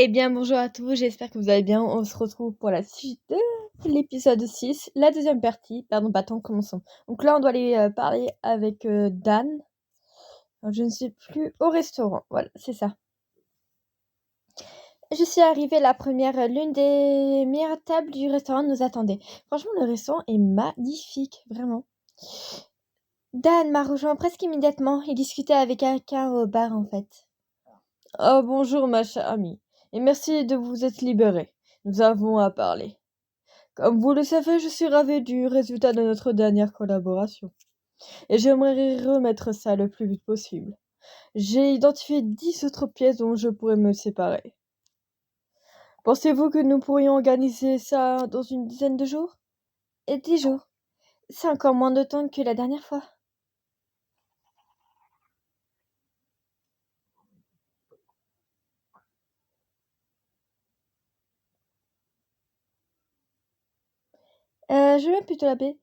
Eh bien, bonjour à tous, j'espère que vous allez bien. On se retrouve pour la suite de l'épisode 6, la deuxième partie. Pardon, pas tant, commençons. Donc là, on doit aller parler avec Dan. Je ne sais plus, au restaurant. Voilà, c'est ça. Je suis arrivée la première, l'une des meilleures tables du restaurant nous attendait. Franchement, le restaurant est magnifique, vraiment. Dan m'a rejoint presque immédiatement. Il discutait avec quelqu'un au bar, en fait. Oh, bonjour, ma chère amie, et merci de vous être libérée. Nous avons à parler. Comme vous le savez, je suis ravie du résultat de notre dernière collaboration, et j'aimerais remettre ça le plus vite possible. J'ai identifié 10 autres pièces dont je pourrais me séparer. Pensez-vous que nous pourrions organiser ça dans une dizaine de jours? Et 10 jours. C'est encore moins de temps que la dernière fois. Je vais plutôt la paix.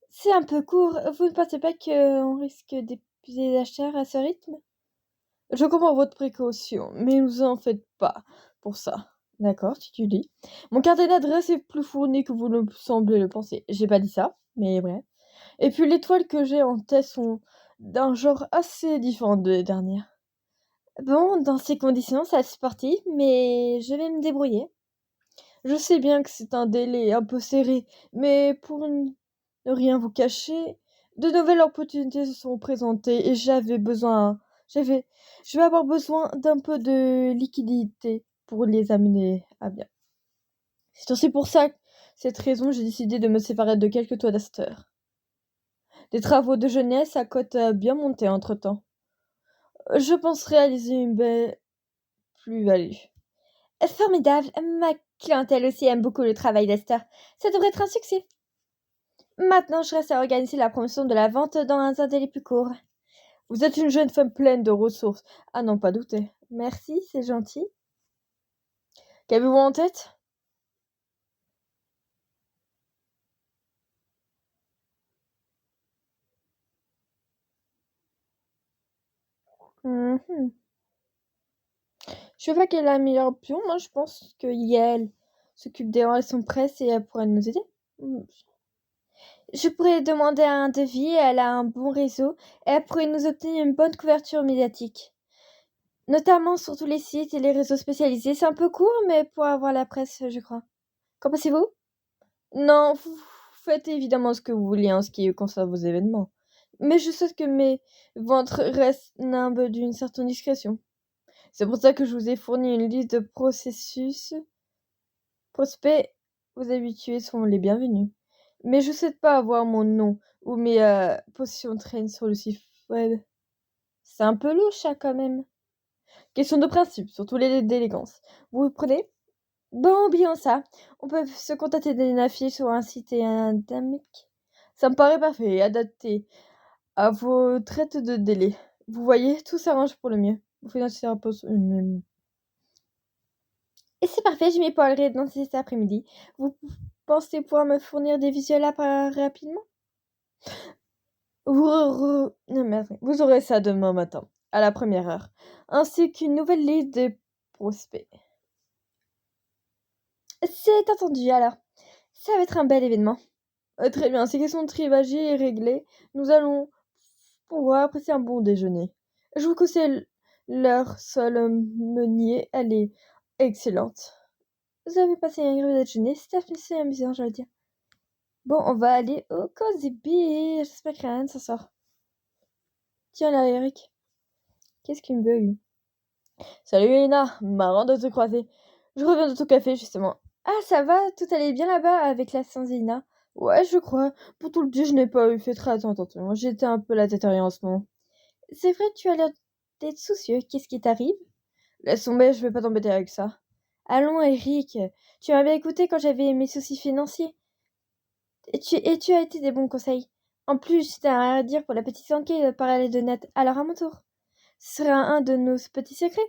C'est un peu court. Vous ne pensez pas qu'on risque d'épuiser les acheteurs à ce rythme? Je comprends votre précaution, mais ne vous en faites pas pour ça. D'accord, tu dis. Mon carnet d'adresse est plus fourni que vous ne semblez le penser. J'ai pas dit ça, mais bref. Et puis les toiles que j'ai en tête sont d'un genre assez différent des dernières. Bon, dans ces conditions, c'est sportif, mais je vais me débrouiller. Je sais bien que c'est un délai un peu serré, mais pour ne rien vous cacher, de nouvelles opportunités se sont présentées et j'avais, je vais avoir besoin d'un peu de liquidité pour les amener à bien. C'est aussi pour cette raison, j'ai décidé de me séparer de quelques toits d'Astor. Des travaux de jeunesse à cote bien monté entre-temps. Je pense réaliser une belle plus-value. Formidable, ma clientèle aussi aime beaucoup le travail d'Astor. Ça devrait être un succès. Maintenant, je reste à organiser la promotion de la vente dans un délai plus court. Vous êtes une jeune femme pleine de ressources. Ah non, pas douter. Merci, c'est gentil. Qu'avez-vous en tête? Mhm. Je sais pas quelle est la meilleure option. Moi, je pense que Yael s'occupe des relations presse et elle pourrait nous aider. Mm. Je pourrais demander un devis, elle a un bon réseau et elle pourrait nous obtenir une bonne couverture médiatique. Notamment sur tous les sites et les réseaux spécialisés. C'est un peu court, mais pour avoir la presse, je crois. Qu'en pensez-vous? Non, vous faites évidemment ce que vous voulez en ce qui concerne vos événements. Mais je souhaite que mes ventres restent nimbes d'une certaine discrétion. C'est pour ça que je vous ai fourni une liste de processus. Prospects, vos habitués sont les bienvenus. Mais je ne souhaite pas avoir mon nom ou mes possessions traînent sur le site web. C'est un peu louche, ça, quand même. Question de principe, surtout d'élégance. Vous prenez? Bon, bien ça. On peut se contenter d'une affiche sur un site et un dynamique. Ça me paraît parfait et adapté à vos traites de délai. Vous voyez, tout s'arrange pour le mieux. Vous financez un poste. Et c'est parfait, je m'y parlerai dans cet après-midi. Vous pensez pouvoir me fournir des visuels rapidement? Non, mais attendez. Vous aurez ça demain matin, à la première heure, ainsi qu'une nouvelle liste de prospects. C'est entendu, alors. Ça va être un bel événement. Très bien, ces questions de trivagie est réglée. Nous allons pouvoir apprécier un bon déjeuner. Je vous conseille leur seule meunier, elle est excellente. Vous avez passé un agréable déjeuner, c'est assez amusant, je veux dire. Bon, on va aller au Cozy Beach. J'espère que rien ne s'en sort. Tiens là, Eric. Qu'est-ce qu'il me veut, lui? Salut, Elena. Marrant de te croiser. Je reviens de ton café, justement. Ah, ça va? Tout allait bien là-bas avec la Sanzina? Ouais, je crois. Pour tout le dire, je n'ai pas eu fait très attention. J'étais un peu la tête ailleurs en ce moment. C'est vrai, tu as l'air d'être soucieux. Qu'est-ce qui t'arrive? Laisse tomber, je vais pas t'embêter avec ça. Allons, Eric. Tu m'as bien écouté quand j'avais mes soucis financiers. Et tu as été des bons conseils. En plus, t'as rien à dire pour la petite enquête de parler de net. Alors à mon tour. Ce serait un de nos petits secrets.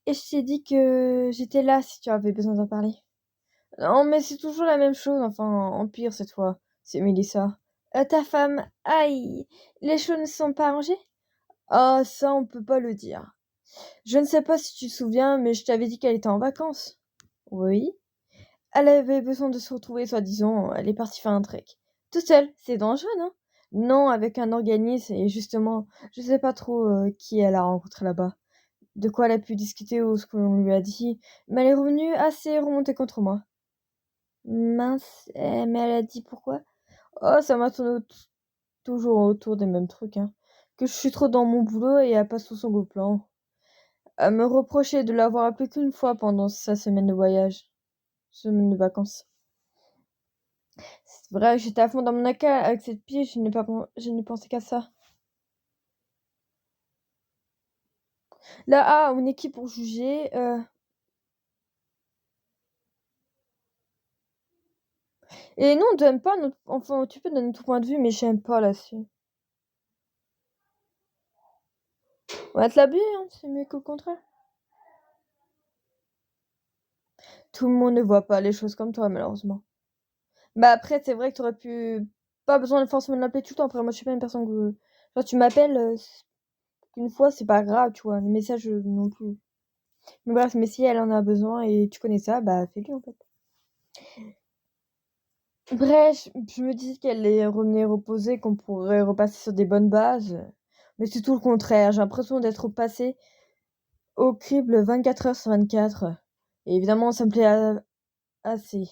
Et je t'ai dit que j'étais là si tu avais besoin d'en parler. Non, mais c'est toujours la même chose, enfin, en pire cette fois. C'est Mélissa. Ta femme, aïe, les choses ne sont pas arrangées? Ah, ça, on peut pas le dire. Je ne sais pas si tu te souviens, mais je t'avais dit qu'elle était en vacances. Oui. Elle avait besoin de se retrouver, soi-disant, elle est partie faire un trek. Toute seule, c'est dangereux, non? Non, avec un organisme, et justement, je sais pas trop qui elle a rencontré là-bas, de quoi elle a pu discuter ou ce qu'on lui a dit, mais elle est revenue assez remontée contre moi. Mince, mais elle a dit pourquoi? Oh, ça m'a tourné toujours autour des mêmes trucs, hein. Que je suis trop dans mon boulot et elle passe tout son beau plan. Elle me reprochait de l'avoir appelé qu'une fois pendant sa semaine de voyage, semaine de vacances. C'est vrai, j'étais à fond dans mon acca avec cette pige, je n'ai pensé qu'à ça. Là, on est qui pour juger? Et non, on donne pas notre... Enfin, tu peux donner ton point de vue, mais j'aime pas là-dessus. On va te l'habiller, hein, c'est mieux que le contraire. Tout le monde ne voit pas les choses comme toi, malheureusement. Bah après, c'est vrai que t'aurais pu... Pas besoin de forcément de l'appeler tout le temps. Après, moi, je suis pas une personne que... Genre, tu m'appelles une fois, c'est pas grave, tu vois. Les messages, non plus. Mais bref, mais si elle en a besoin et tu connais ça, bah fais-lui, en fait. Bref, je me dis qu'elle est revenue reposée, qu'on pourrait repasser sur des bonnes bases. Mais c'est tout le contraire. J'ai l'impression d'être passé au crible 24 heures sur 24. Et évidemment, ça me plaît assez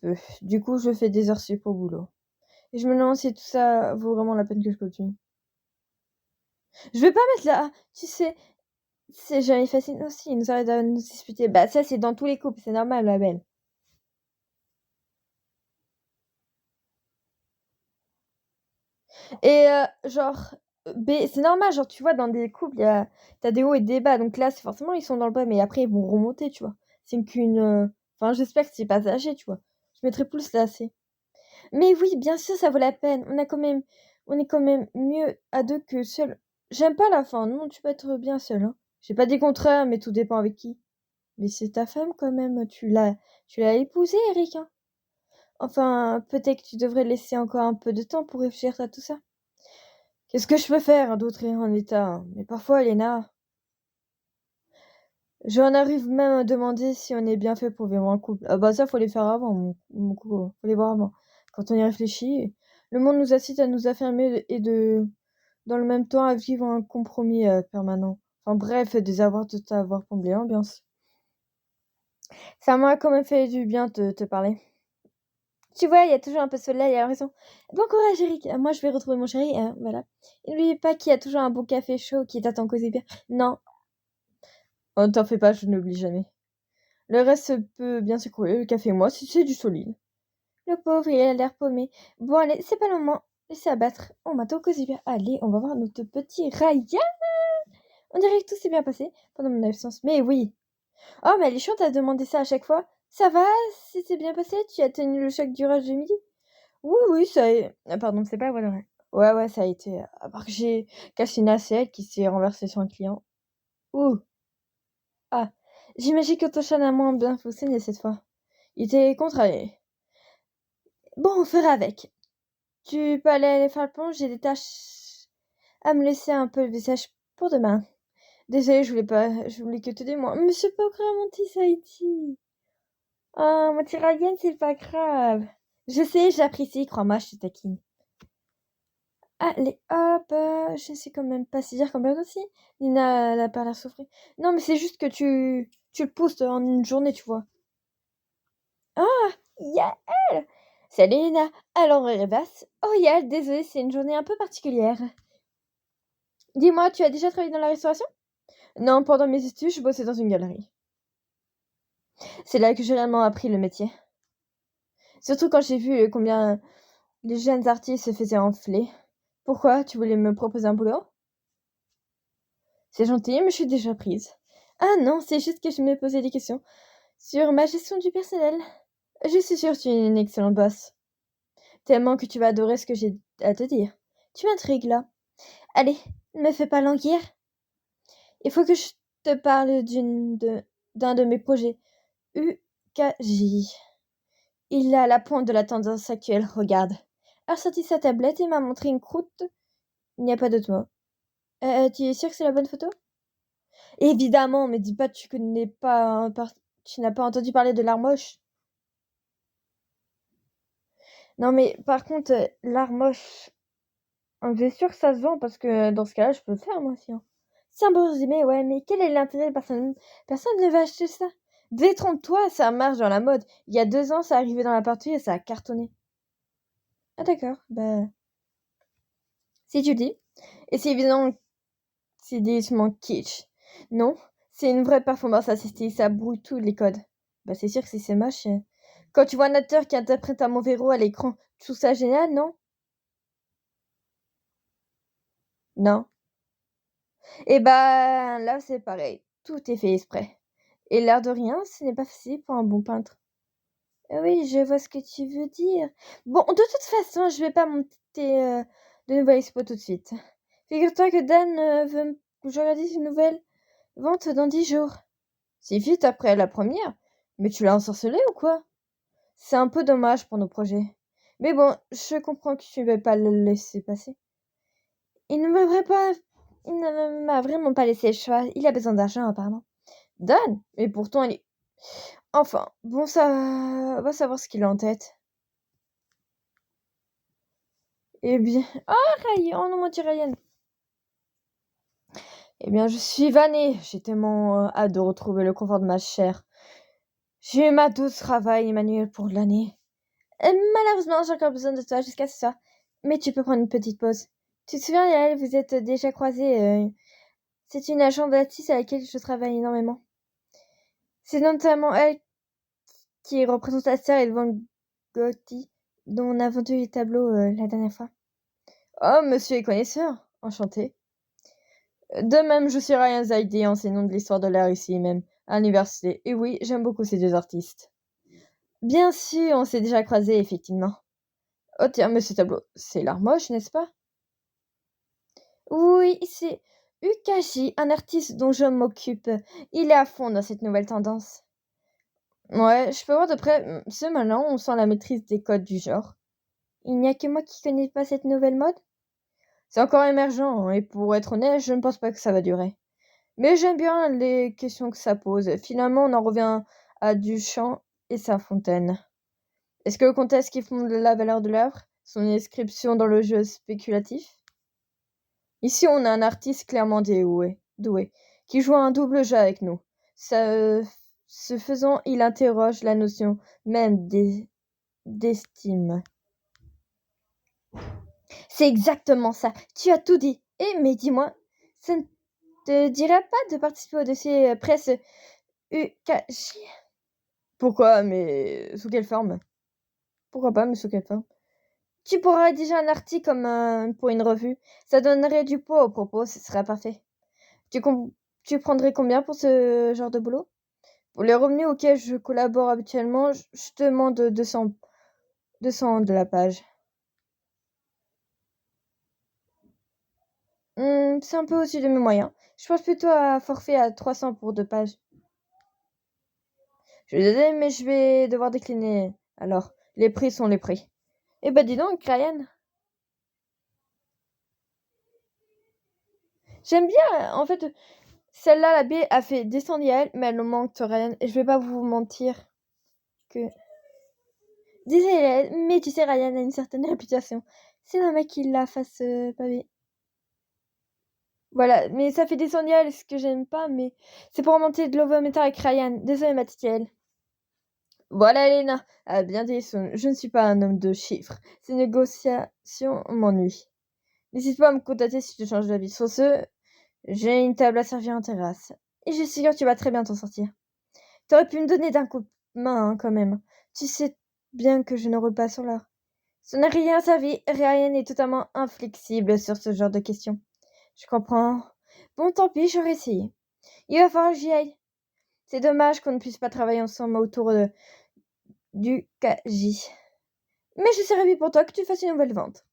peu. Du coup, je fais des heures sup au boulot. Et je me demande si tout ça vaut vraiment la peine que je continue. Je vais pas mettre là, tu sais, c'est jamais facile aussi, ils nous arrêtent à nous disputer. Bah ça, c'est dans tous les couples, c'est normal, la belle. Et genre, c'est normal, genre, tu vois, dans des couples, t'as des hauts et des bas. Donc là, c'est forcément, ils sont dans le bas, mais après, ils vont remonter, tu vois. C'est qu'une... Enfin, j'espère que c'est passager, tu vois. Je mettrais plus là, c'est... Mais oui, bien sûr, ça vaut la peine. On est quand même mieux à deux que seul. J'aime pas la fin, non, tu peux être bien seul, hein. J'ai pas dit contraire, mais tout dépend avec qui. Mais c'est ta femme quand même, tu l'as épousée, Eric, hein. Enfin, peut-être que tu devrais laisser encore un peu de temps pour réfléchir à tout ça. Qu'est-ce que je peux faire d'autre en état, hein. Mais parfois, Elena, j'en arrive même à demander si on est bien fait pour vivre en couple. Ah bah ça, faut les faire avant, mon coup, faut les voir avant. Quand on y réfléchit, le monde nous incite à nous affirmer et dans le même temps, à vivre un compromis permanent. Enfin bref, des avoirs de t'avoir comblé l'ambiance. Ça m'a quand même fait du bien de te parler. Tu vois, il y a toujours un peu de soleil, il a raison. Bon courage, Eric. Moi, je vais retrouver mon chéri, voilà. Et n'oublie pas qu'il y a toujours un bon café chaud qui t'attend causer bien. Non, oh, ne t'en fais pas, je n'oublie jamais. Le reste peut bien s'écrouler, le café et moi, si c'est du solide. Le pauvre, il a l'air paumé. Bon, allez, c'est pas le moment. Laissez abattre. On m'attend causer bien. Allez, on va voir notre petit Ryan. On dirait que tout s'est bien passé pendant mon absence. Mais oui. Oh, mais elle est chiante à demander ça à chaque fois. Ça va? C'est bien passé? Tu as tenu le choc du rush de midi? Oui, oui, ça a... pardon, c'est pas vrai. Ouais, ouais, ça a été... À part que j'ai cassé une assiette qui s'est renversée sur un client. Ouh. Ah. J'imagine que ton chat n'a moins bien fonctionné cette fois. Il était contrarié. Bon, on fera avec. Tu peux aller faire le pont, j'ai des tâches à me laisser un peu le visage pour demain. Désolée, je voulais que te dire moi. Mais c'est pas grave, mon petit Saïti. Ah, mon petit Ryan, c'est pas grave. Je sais, j'apprécie, crois-moi, je te taquine. Allez, hop, je sais quand même pas si dire comme ça aussi. Nina, elle a pas l'air souffrir. Non, mais c'est juste que tu le postes en une journée, tu vois. Ah, Yael! Salut Nina. Alors, Rivas. Oh, Yael, désolée, c'est une journée un peu particulière. Dis-moi, tu as déjà travaillé dans la restauration? Non, pendant mes études, je bossais dans une galerie. C'est là que j'ai réellement appris le métier. Surtout quand j'ai vu combien les jeunes artistes se faisaient enfler. Pourquoi? Tu voulais me proposer un boulot? C'est gentil, mais je suis déjà prise. Ah non, c'est juste que je me posais des questions sur ma gestion du personnel. Je suis sûre que tu es une excellente boss. Tellement que tu vas adorer ce que j'ai à te dire. Tu m'intrigues là. Allez, ne me fais pas languir. Il faut que je te parle d'un de mes projets. UKJ. Il est à la pointe de la tendance actuelle, regarde. Elle a sorti sa tablette et m'a montré une croûte. Il n'y a pas d'autre mot. Tu es sûr que c'est la bonne photo? Évidemment, mais dis pas tu connais pas tu n'as pas entendu parler de l'art moche? Non, mais par contre, l'art moche, c'est sûr que ça se vend parce que dans ce cas-là, je peux le faire moi aussi, hein. C'est un bon résumé, ouais, mais quel est l'intérêt? Personne ne va acheter ça. Détrompe-toi, ça marche dans la mode. Il y a 2 ans, ça arrivait dans la peinture et ça a cartonné. Ah d'accord, bah, si tu le dis. Et c'est évidemment c'est délicatement kitsch. Non, c'est une vraie performance assistée, ça brouille tous les codes. Bah c'est sûr que si c'est moche. Quand tu vois un acteur qui interprète un mauvais rôle à l'écran, tu trouves ça génial, non? Non. Et bah là c'est pareil, tout est fait exprès. Et l'air de rien, ce n'est pas facile pour un bon peintre. Oui, je vois ce que tu veux dire. Bon, de toute façon, je vais pas monter de nouvelle expo tout de suite. Figure-toi que Dan veut que je réalise une nouvelle vente dans 10 jours. C'est vite après la première. Mais tu l'as ensorcelé ou quoi? C'est un peu dommage pour nos projets. Mais bon, je comprends que tu ne veux pas le laisser passer. Il ne m'aimerait pas. Il ne m'a vraiment pas laissé le choix. Il a besoin d'argent, apparemment. Dan? Mais pourtant, il est. Enfin, bon, ça va savoir ce qu'il a en tête. Eh bien. Ah, Ryan! Oh non, mon petit Ryan! Eh bien, je suis vannée. J'ai tellement hâte de retrouver le confort de ma chair. J'ai eu ma dose de travail manuel pour l'année. Malheureusement, j'ai encore besoin de toi jusqu'à ce soir. Mais tu peux prendre une petite pause. Tu te souviens, Yael, vous êtes déjà croisés. C'est une agente d'artiste à laquelle je travaille énormément. C'est notamment elle qui représente la sœur Van Gothi, dont on a vendu les tableaux la dernière fois. Oh, monsieur est connaisseur. Enchanté. De même, je suis Ryan Zaidi, enseignant de l'histoire de l'art ici même, à l'université. Et oui, j'aime beaucoup ces deux artistes. Bien sûr, on s'est déjà croisés, effectivement. Oh tiens, mais ce tableau, c'est l'art moche, n'est-ce pas? Oui, c'est Ukashi, un artiste dont je m'occupe. Il est à fond dans cette nouvelle tendance. Ouais, je peux voir de près. Ce malin, on sent la maîtrise des codes du genre. Il n'y a que moi qui connais pas cette nouvelle mode? C'est encore émergent, hein, et pour être honnête, je ne pense pas que ça va durer. Mais j'aime bien les questions que ça pose. Finalement, on en revient à Duchamp et sa fontaine. Est-ce que le contexte qui fonde la valeur de l'œuvre, son inscription dans le jeu spéculatif? Ici, on a un artiste clairement doué, qui joue un double jeu avec nous. Ce faisant, il interroge la notion même d'estime. C'est exactement ça. Tu as tout dit. Mais dis-moi, ça ne te dirait pas de participer au dossier presse UKJ? Pourquoi? Mais sous quelle forme? Pourquoi pas, mais sous quelle forme? Tu pourrais rédiger un article comme pour une revue. Ça donnerait du poids au propos, ce serait parfait. Tu, tu prendrais combien pour ce genre de boulot? Pour les revenus auxquels je collabore habituellement, je te demande 200 de la page. C'est un peu au-dessus de mes moyens. Je pense plutôt à forfait à 300 pour 2 pages. Je suis désolée, mais je vais devoir décliner. Alors, les prix sont les prix. Eh ben dis donc, Ryan. J'aime bien, en fait, celle-là, la baie a fait descendre Yael, mais elle me manque, Ryan. Et je vais pas vous mentir que... Désolée, mais tu sais, Ryan a une certaine réputation. C'est un mec qui la fasse pavé. Voilà, mais ça fait descendre Yael, ce que j'aime pas, mais c'est pour remonter de l'ovométer avec Ryan. Désolée, ma petite Yael. Voilà, Elena. Ah, bien dit, je ne suis pas un homme de chiffres. Ces négociations m'ennuient. N'hésite pas à me contacter si tu changes d'avis. Sur ce, j'ai une table à servir en terrasse. Et je suis sûre que tu vas très bien t'en sortir. T'aurais pu me donner d'un coup de main, hein, quand même. Tu sais bien que je ne roule pas sur l'or. Ça n'a rien servi. Ryan est totalement inflexible sur ce genre de questions. Je comprends. Bon, tant pis, j'aurais essayé. Il va falloir que j'y aille. C'est dommage qu'on ne puisse pas travailler ensemble autour du KJ. Mais je suis ravie pour toi que tu fasses une nouvelle vente.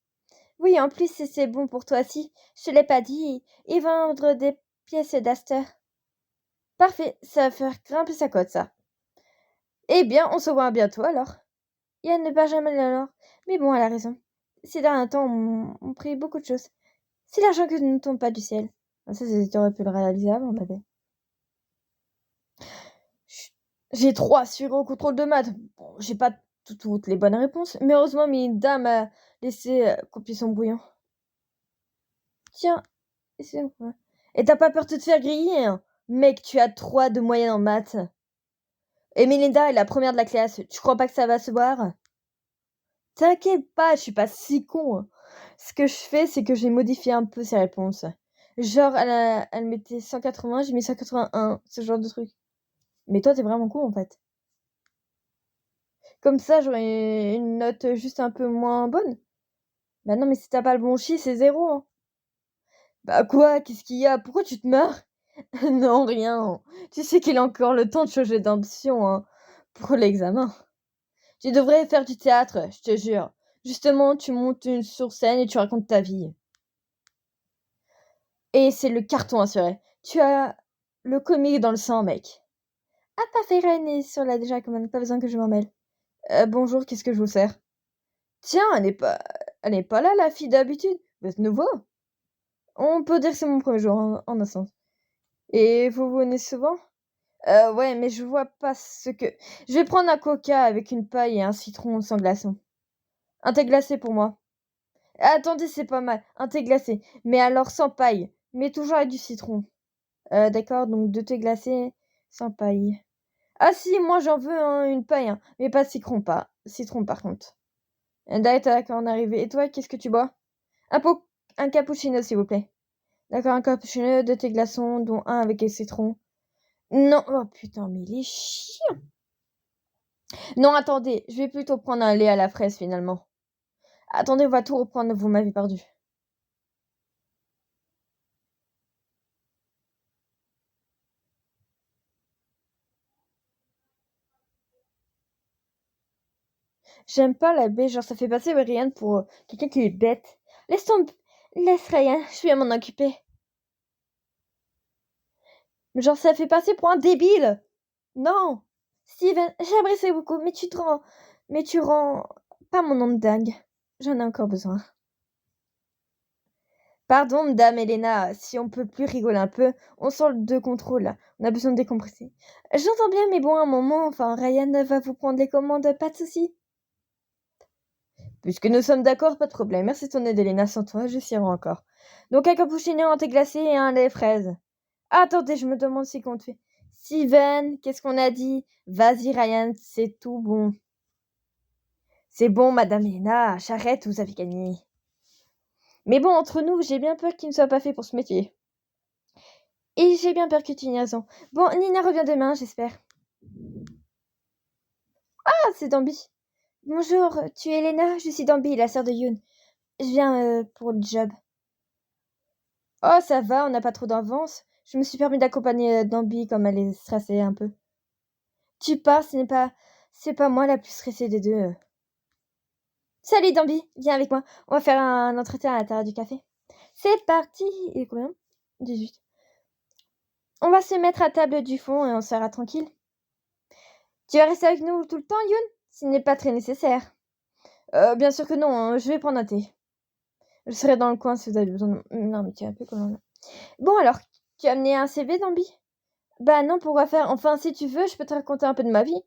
Oui, en plus, c'est bon pour toi aussi. Je te l'ai pas dit. Et vendre des pièces d'Aster. Parfait, ça va faire grimper sa cote, ça. Eh bien, on se voit bientôt alors. Yann ne perd jamais alors. Mais bon, elle a raison. Ces derniers temps, on prie beaucoup de choses. C'est l'argent que ne tombe pas du ciel. Ça, t'aurais pu le réaliser avant, bébé. J'ai 3 sur au contrôle de maths. Bon, j'ai pas toutes les bonnes réponses, mais heureusement Melinda m'a laissé, copier son brouillon. Tiens, excuse-moi. Et tu pas peur de te faire griller, hein? Mec, tu as 3 de moyenne en maths. Et Melinda est la première de la classe. Tu crois pas que ça va se voir? T'inquiète pas, je suis pas si con, hein. Ce que je fais, c'est que j'ai modifié un peu ses réponses. Genre, elle mettait 180, j'ai mis 181, ce genre de truc. Mais toi, t'es vraiment con, en fait. Comme ça, j'aurais une note juste un peu moins bonne. Bah non, mais si t'as pas le bon chiffre, c'est 0, hein. Bah quoi? Qu'est-ce qu'il y a? Pourquoi tu te marres? Non, rien. Tu sais qu'il a encore le temps de changer d'option, hein, pour l'examen. Tu devrais faire du théâtre, je te jure. Justement, tu montes sur scène et tu racontes ta vie. Et c'est le carton assuré. Tu as le comique dans le sang, mec. Ah, parfait, Ren est sur la déjà commande, pas besoin que je m'en mêle. Bonjour, qu'est-ce que je vous sers? Tiens, elle n'est pas là, la fille d'habitude. Vous êtes nouveau? On peut dire que c'est mon premier jour en instance. Et vous venez souvent? Ouais, mais je vois pas ce que... Je vais prendre un coca avec une paille et un citron sans glaçon. Un thé glacé pour moi. Attendez, c'est pas mal. Un thé glacé. Mais alors sans paille. Mais toujours avec du citron. D'accord, donc 2 thés glacés sans paille. Ah si, moi j'en veux une paille, hein, mais pas de citron, pas. Citron par contre. D'accord, on est arrivé. Et toi, qu'est-ce que tu bois? Un pot, un cappuccino, s'il vous plaît. D'accord, un cappuccino, 2 thés glaçons, dont un avec des citrons. Non, oh putain, mais il est chiant. Non, attendez, je vais plutôt prendre un lait à la fraise finalement. Attendez, on va tout reprendre, vous m'avez perdu. J'aime pas la baie, genre ça fait passer Ryan pour quelqu'un qui est bête. Laisse tomber, laisse Ryan, je vais m'en occuper. Genre ça fait passer pour un débile. Non. Steven, j'apprécie beaucoup, mais tu rends pas mon nom de dingue. J'en ai encore besoin. Pardon, Madame Elena, si on peut plus rigoler un peu, on sort de contrôle là. On a besoin de décompresser. J'entends bien, mais bon, un moment, enfin, Ryan va vous prendre les commandes, pas de soucis. Puisque nous sommes d'accord, pas de problème. Merci de ton aide, Elena. Sans toi, je serai encore. Donc, un cappuccino, un thé glacé et un lait fraise. Attendez, je me demande si qu'on te fait. Steven, qu'est-ce qu'on a dit? Vas-y, Ryan, c'est tout bon. C'est bon, Madame Elena, j'arrête, vous avez gagné. Mais bon, entre nous, j'ai bien peur qu'il ne soit pas fait pour ce métier. Et j'ai bien peur que tu aies raison. Bon, Nina revient demain, j'espère. Ah, c'est Dambi. Bonjour, tu es Elena? Je suis Dambi, la sœur de Yoon. Je viens pour le job. Oh, ça va, on n'a pas trop d'avance. Je me suis permis d'accompagner Dambi comme elle est stressée un peu. Tu pars, c'est pas moi la plus stressée des deux. Salut Dambi, viens avec moi. On va faire un entretien à l'intérieur du café. C'est parti. Il est combien? 18. On va se mettre à table du fond et on sera tranquille. Tu vas rester avec nous tout le temps, Yoon? Ce n'est pas très nécessaire. Bien sûr que non, hein, je vais prendre un thé. Je serai dans le coin si vous avez besoin de... Non, mais tu es un peu comme... Bon alors, tu as amené un CV, Dambi? Bah non, pourquoi faire? Enfin, si tu veux, je peux te raconter un peu de ma vie.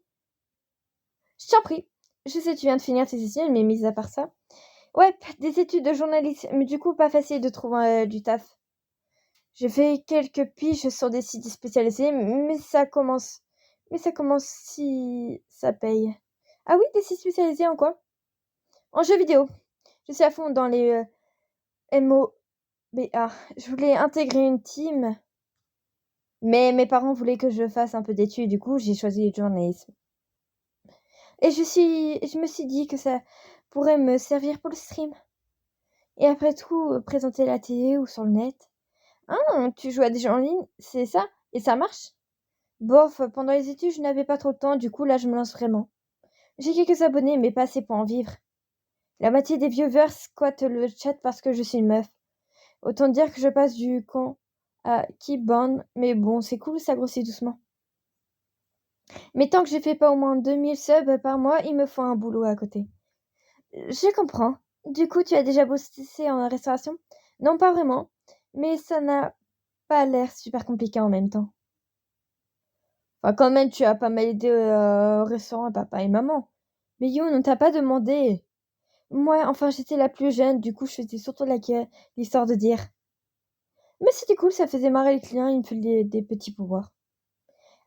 Je t'en prie. Je sais, tu viens de finir tes études, mais mis à part ça... Ouais, des études de journaliste, mais du coup, pas facile de trouver du taf. J'ai fait quelques piges sur des sites spécialisés, mais ça commence si ça paye. Ah oui, des sites spécialisés en quoi? En jeux vidéo. Je suis à fond dans les MOBA. Je voulais intégrer une team, mais mes parents voulaient que je fasse un peu d'études, du coup, j'ai choisi le journalisme. Et je me suis dit que ça pourrait me servir pour le stream. Et après tout, présenter la télé ou sur le net. Ah, tu joues à des jeux en ligne, c'est ça? Et ça marche? Bof, pendant les études, je n'avais pas trop le temps, du coup, là, je me lance vraiment. J'ai quelques abonnés, mais pas assez pour en vivre. La moitié des viewers squattent le chat parce que je suis une meuf. Autant dire que je passe du con à Keybound, mais bon, c'est cool, ça grossit doucement. Mais tant que je fais pas au moins 2000 subs par mois, il me faut un boulot à côté. Je comprends. Du coup, tu as déjà bossé en restauration? Non, pas vraiment, mais ça n'a pas l'air super compliqué en même temps. Enfin, quand même, tu as pas mal aidé au restaurant papa et maman. Mais Youn, on t'a pas demandé. Moi, enfin, j'étais la plus jeune, du coup, je faisais surtout l'accueil, l'histoire de dire. Mais c'était cool, ça faisait marrer les clients, ils me filaient des petits pouvoirs.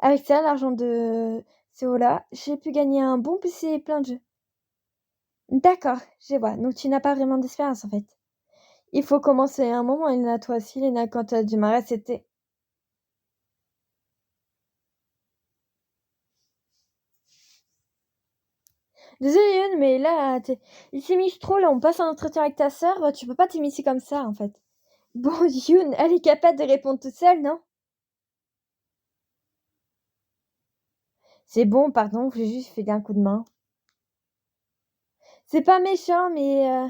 Avec ça, l'argent de Seola, j'ai pu gagner un bon PC et plein de jeux. D'accord, je vois. Donc tu n'as pas vraiment d'espérance en fait. Il faut commencer à un moment, Elena, toi aussi, Elena, quand tu as démarré, c'était. Désolée, Youn, mais là, il s'immisce trop, là, on passe un entretien avec ta sœur, tu peux pas t'immiscer comme ça, en fait. Bon, Youn, elle est capable de répondre toute seule, non? C'est bon, pardon, j'ai juste fait un coup de main. C'est pas méchant, mais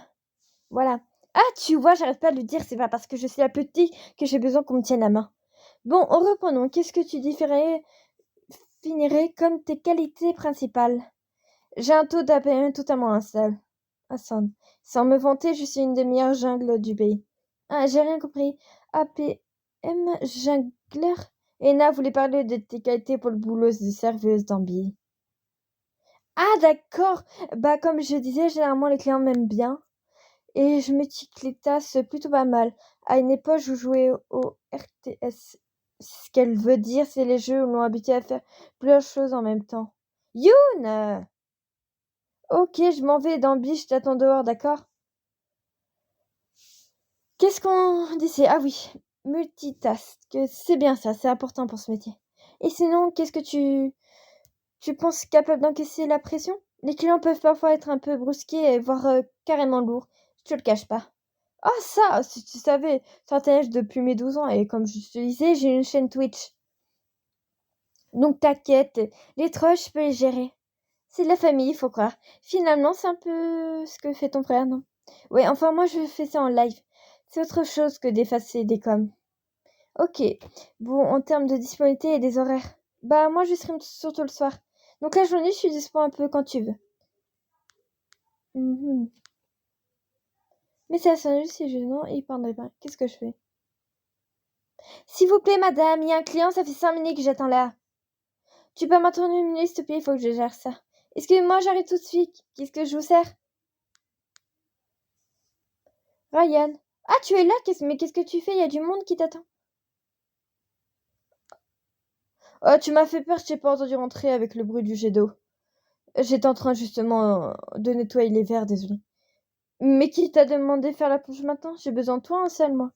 voilà. Ah, tu vois, j'arrête pas de le dire, c'est pas parce que je suis la petite que j'ai besoin qu'on me tienne la main. Bon, reprenons. Qu'est-ce que tu finirais comme tes qualités principales? J'ai un taux d'APM totalement instable. Sans me vanter, je suis une des meilleures jungles du pays. Ah, j'ai rien compris. APM jungler? Ena voulait parler de tes qualités pour le boulot de serveuse d'ambi. Ah, d'accord. Bah, comme je disais, généralement, les clients m'aiment bien. Et je multiclitas plutôt pas mal. À une époque, je jouais au RTS. Ce qu'elle veut dire, c'est les jeux où l'on habitué à faire plusieurs choses en même temps. Youn! Ok, je m'en vais d'ambi, je t'attends dehors, d'accord? Qu'est-ce qu'on disait? Ah oui, multitask. C'est bien ça, c'est important pour ce métier. Et sinon, qu'est-ce que tu penses capable d'encaisser la pression? Les clients peuvent parfois être un peu brusqués et voire carrément lourds. Je te le cache pas. Ah ça, si tu savais, ça t'intéresse depuis mes 12 ans et comme je te disais, j'ai une chaîne Twitch. Donc t'inquiète, les trolls, je peux les gérer. C'est de la famille, faut croire. Finalement, c'est un peu ce que fait ton frère, non? Ouais, enfin moi je fais ça en live. C'est autre chose que d'effacer des coms. Ok. Bon, en termes de disponibilité et des horaires. Bah moi je stream surtout le soir. Donc la journée, je suis dispo un peu quand tu veux. Mhm. Mais ça sonne juste si je non, il prendrait pas. Qu'est-ce que je fais? S'il vous plaît, madame, il y a un client, ça fait 5 minutes que j'attends là. Tu peux m'attendre une minute, s'il te plaît, il faut que je gère ça. Excusez-moi, j'arrive tout de suite. Qu'est-ce que je vous sers? Ryan. Ah, tu es là? Mais qu'est-ce que tu fais? Il y a du monde qui t'attend. Oh, tu m'as fait peur, je t'ai pas entendu rentrer avec le bruit du jet d'eau. J'étais en train justement de nettoyer les verres, désolé. Mais qui t'a demandé de faire la plonge maintenant? J'ai besoin de toi en salle, moi.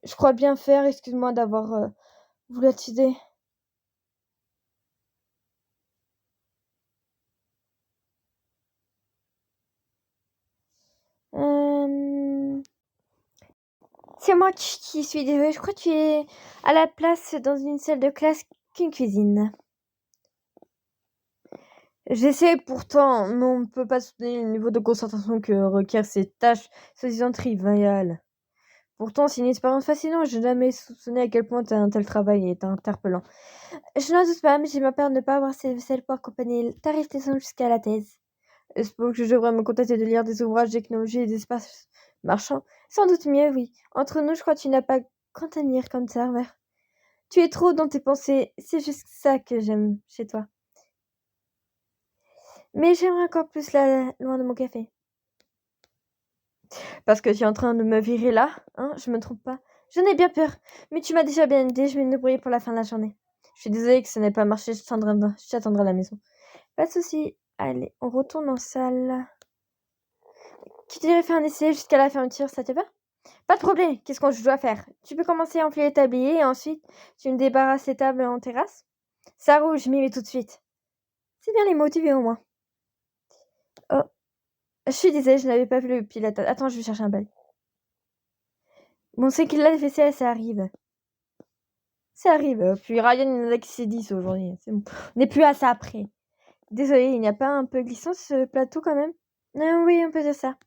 Je crois bien faire, excuse-moi d'avoir voulu t'aider. Euh... C'est moi qui suis désolée. Je crois que tu es à la place dans une salle de classe qu'une cuisine. J'essaie pourtant, mais on ne peut pas soutenir le niveau de concentration que requièrent ces tâches soi-disant triviales. Pourtant, c'est une expérience fascinante. Je n'ai jamais soupçonné à quel point un tel travail est interpellant. Je n'en doute pas, mais j'ai ma peur de ne pas avoir ces vaisselles pour accompagner le tarif des soins jusqu'à la thèse. Est-ce que je devrais me contenter de lire des ouvrages d'économie et d'espace marchand? Sans doute mieux, oui. Entre nous, je crois que tu n'as pas grand avenir comme serveur. Tu es trop dans tes pensées. C'est juste ça que j'aime chez toi. Mais j'aimerais encore plus là, loin de mon café. Parce que tu es en train de me virer là, hein? Je me trompe pas. J'en ai bien peur. Mais tu m'as déjà bien aidé, je vais me débrouiller pour la fin de la journée. Je suis désolée que ça n'ait pas marché, je t'attendrai à la maison. Pas de soucis. Allez, on retourne en salle. Qui dirait faire un essai jusqu'à la fermeture, ça te va? Pas de problème, qu'est-ce que je dois faire? Tu peux commencer à enfiler les tabliers et ensuite tu me débarrasses les tables en terrasse? Ça roule, je m'y mets tout de suite. C'est bien les motiver au moins. Oh, je suis désolée, je n'avais pas vu le pilote. Attends, je vais chercher un bail. Bon, c'est qu'il a les vaisselle, ça arrive. Ça arrive. Puis Ryan, il en a qui s'est 10 aujourd'hui. C'est bon. On n'est plus à ça après. Désolée, il n'y a pas un peu glissant ce plateau quand même? Oui, on peut dire ça.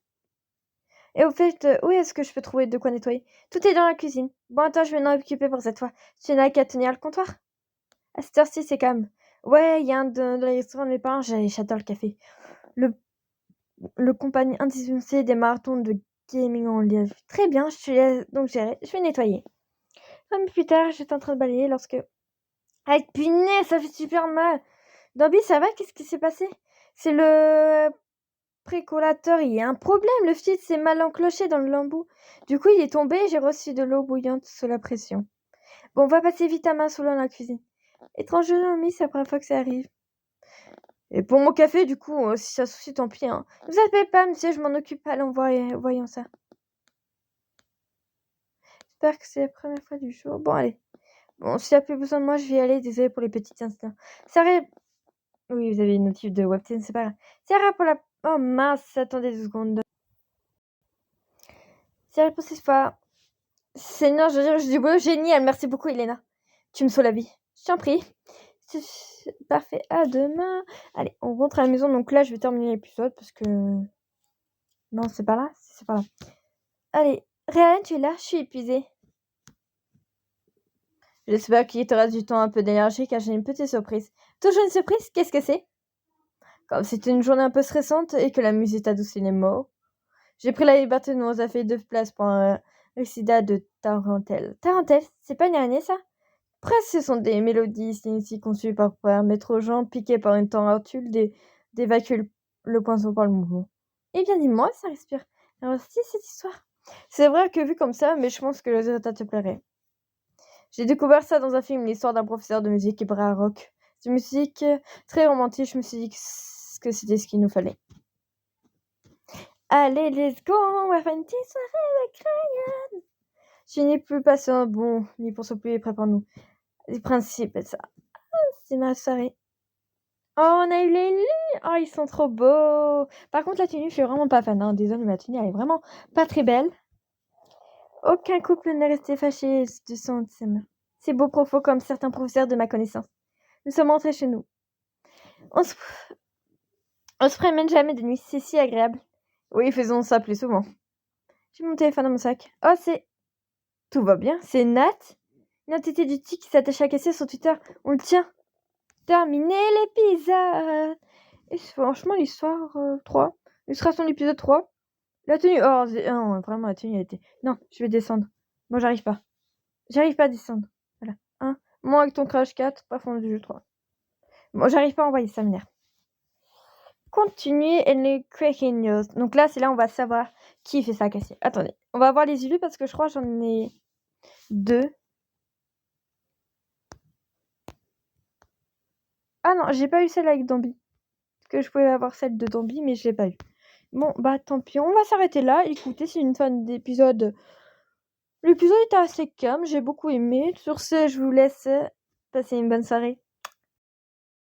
Et au fait, où est-ce que je peux trouver de quoi nettoyer? Tout est dans la cuisine. Bon, attends, je vais m'en occuper pour cette fois. Tu n'as qu'à tenir le comptoir. À cette heure-ci, c'est calme. Ouais, il y a un de les restaurants de mes parents, j'adore le café. Le, le compagnie indispensable des marathons de gaming en live. Très bien, je te laisse donc gérer. Je vais nettoyer. 5 minutes plus tard, j'étais en train de balayer lorsque Ah punaise, ça fait super mal. Dobby, ça va? Qu'est-ce qui s'est passé? C'est le précolateur, il y a un problème. Le fil s'est mal enclenché dans le lambeau. Du coup, il est tombé et j'ai reçu de l'eau bouillante sous la pression. Bon, on va passer vite à main sous l'eau dans la cuisine. Étrangement, mais c'est la première fois que ça arrive. Et pour mon café, du coup, si ça soucie, tant pis. Hein. Ne vous appelez pas, monsieur, je m'en occupe. Allons, voyons ça. J'espère que c'est la première fois du jour. Bon, allez. Bon, s'il n'y a plus besoin de moi, je vais y aller. Désolé pour les petits instants. Sarah... Oui, vous avez une notif de Webtoon, c'est pas grave. Sarah pour la... Oh mince, attendez 2 secondes. Sarah pour cette fois. Seigneur, je dis bon, génial. Merci beaucoup, Elena. Tu me sauves la vie. Je t'en prie. Parfait. À demain. Allez, on rentre à la maison. Donc là, je vais terminer l'épisode parce que... Non, c'est pas là. C'est pas là. Allez, Ryan, tu es là? Je suis épuisée. J'espère qu'il te reste du temps un peu d'énergie car j'ai une petite surprise. Toujours une surprise? Qu'est-ce que c'est? Comme c'était une journée un peu stressante et que la musique adoucit les mots, j'ai pris la liberté de nous affaire 2 places pour un récital de tarentelle. Tarentelle, c'est pas une araignée ça? Presque, ce sont des mélodies ici conçues pour permettre aux gens piqués par une tarentule d'évacuer le poison par le mouvement. Eh bien, dis-moi, ça respire. Alors, si cette histoire. C'est vrai que vu comme ça, mais je pense que le résultat te plairait. J'ai découvert ça dans un film, l'histoire d'un professeur de musique hébreu rock. C'est une musique très romantique, je me suis dit que c'était ce qu'il nous fallait. Allez, let's go, on va faire une petite soirée avec Ryan. Je n'ai plus patient, bon, ni pour plus près pour nous. Les principes, ça. C'est ma soirée. Oh, on a eu les lits. Oh, ils sont trop beaux. Par contre, la tenue, je suis vraiment pas fan. Hein. Désolée, ma tenue, elle est vraiment pas très belle. Aucun couple n'est resté fâché de son thème. C'est beau profond comme certains professeurs de ma connaissance. Nous sommes rentrés chez nous. On se promène jamais de nuit, c'est si agréable. Oui, faisons ça plus souvent. J'ai mon téléphone dans mon sac. Oh, c'est... Tout va bien, c'est Nat. Une entité du TIC qui s'attache à casser sur Twitter. On le tient. Terminé l'épisode. Et franchement, l'histoire 3. Illustration de l'épisode 3. La tenue... Oh, non, vraiment, la tenue, elle était... Non, je vais descendre. Moi, j'arrive pas. J'arrive pas à descendre. Voilà. Moi, avec ton Crash 4, pas fond du jeu 3. Moi, j'arrive pas à envoyer, ça m'énerve. Continuer et les Cracking News. Donc là, c'est là on va savoir qui fait ça, Cassie. Attendez, on va voir les élus parce que je crois que j'en ai 2. Ah non, j'ai pas eu celle avec Dambi. Parce que je pouvais avoir celle de Dambi, mais je l'ai pas eu. Bon, bah tant pis, on va s'arrêter là. Écoutez, c'est une fin d'épisode. L'épisode était assez calme, j'ai beaucoup aimé. Sur ce, je vous laisse passer une bonne soirée.